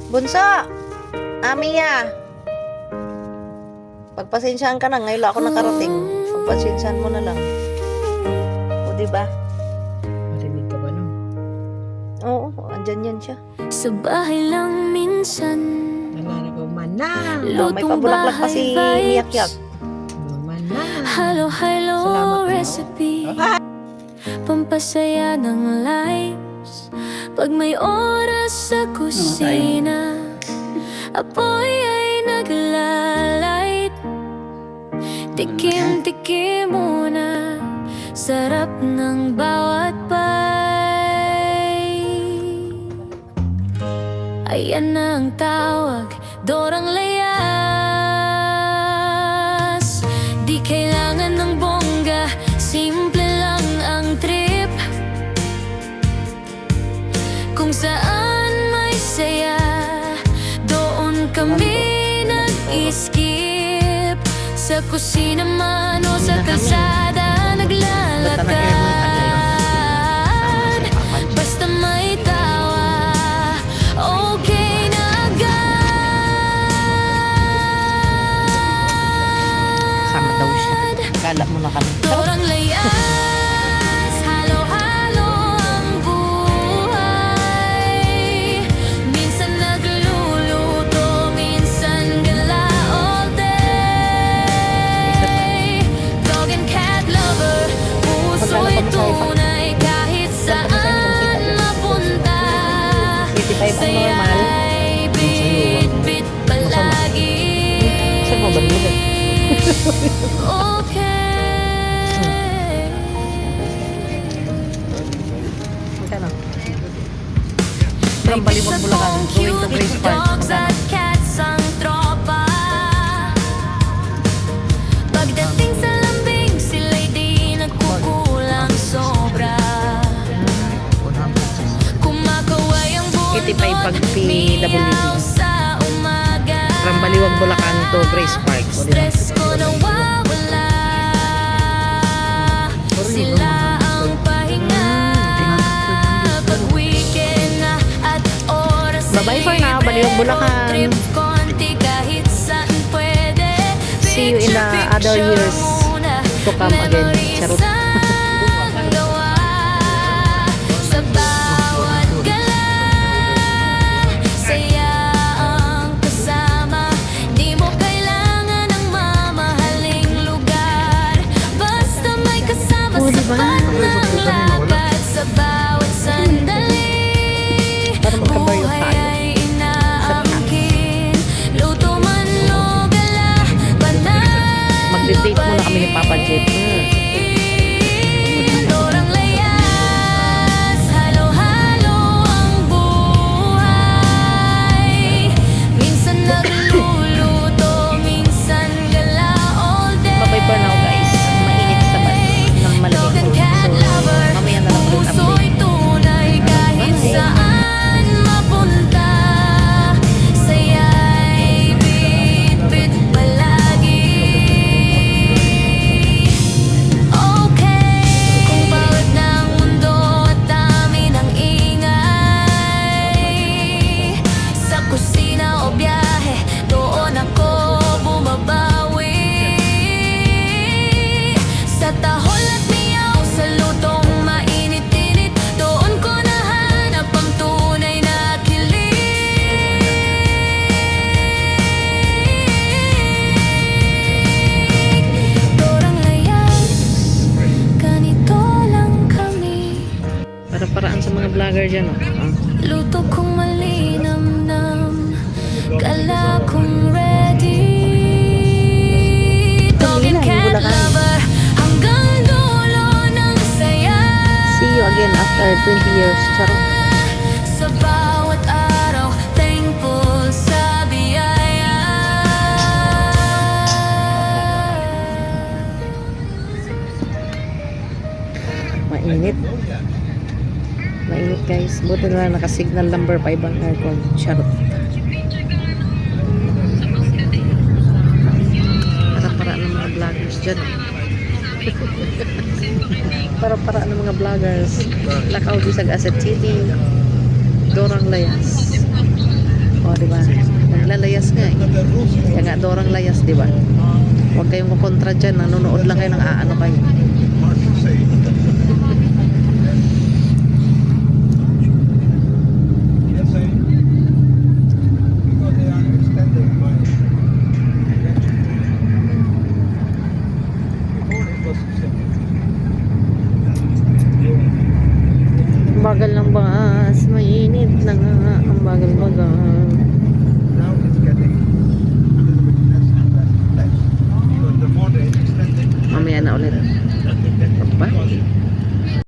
Bunso! Amiya! Pagpasensyaan ka na, ngayon lang ako nakarating. Pagpasensyaan mo na lang. O, diba? Marinig ka ba no? Oo, andyan yan siya. Sa bahay lang minsan, Nananagaw man na. Oh, may pabulaklak pa si Miyak-yak. Man na. halo-halo Salamat, recipe, pampasaya ng lives. Pag may oras sa kusina, apoy ay naglalight. Tikim-tikim muna, sarap ng bawat bite. Ayan na ang tawag, Dorang Layas. Di kailangan ng bongga, simple lang ang trip. Kung saan may saya, doon kami nag-iskip. Sa kusina man o sa kalsada naglalakad. Basta may tawa, okay na agad. Sama daw siya. Galap mo na kami. Dorang Layas, halo-halo ang buhay. Minsan nagluluto, minsan gala all day. Dog and cat lover, puso'y tunay kahit saan mapunta. 85 ang normal. Saya'y bit-bit palagi. Saan mo ba nila? Okay. Magkano? From Baliwag, Bulacan, going to Grace Park. Dogs Magkano? at cats ang tropa. Pagdating sa lambing, sila'y di nagkukulang sobra. Kumakaway ang 85 pag PWD. miyaw sa umaga. From Baliwag, Bulacan to Grace Park. O, diba? Stress ko nawawala. Sila ang pahinga. Pag weekend na at oras Bye-bye for now, Baliwag, Bulacan. trip konti kahit saan pwede. See you in the other years to come again. Charot. Sa bawat gala, saya ang kasama. Di mo kailangan ng mamahaling lugar. Basta may kasama sapat ng lakad. Sa bawat sandali, Para magkabayo buhay tayo. ay inaangkin. Luto man o gala, panay Magde-date muna kami ni Papa Jet. Dorang Layas, halo-halo ang buhay. Minsan nagluluto, minsan gala all day. Bye-bye for now, guys. Mainit sa bus ng Dog malaking and tulog. cat lover, Mamaya na lang ulit puso'y update. tunay kahit saan mapunta. Saya'y bit-bit palagi. Okay, kung bawat ng mundo at dami ng ingay. Sa kusina o biyahe, doon ako bumabawi. Sa tahol at miyaw, sa lutong mainit-init, doon ko nahanap ang tunay na kilig. Dorang Layas, ganito lang kami. Para-paraan sa mga vlogger dyan, oh. Luto kong malinamnam, kala kong ready. Dog and cat lover, hanggang dulo ng saya. See you again after 20 years. Charot. Sa bawat araw, thankful sa biyaya. Mainit. Mainit, guys. Buti na lang naka-signal number 5 ang aircon. Charot. Para-paraan ng mga vloggers dyan. Para-paraan ng mga vloggers. Lakaw Bisag Asset City. Dorang Layas. di ba? Naglalayas nga eh. Kaya nga dorang layas, di ba? Huwag kayong kukontra dyan. Nanonood lang kayo ng aano kayo. Bagal ng bus. Mainit na nga. Ang bagal-bagal. Now it's getting a little bit less and less and less. So the more they extend it, Mamaya na ulit. Pa?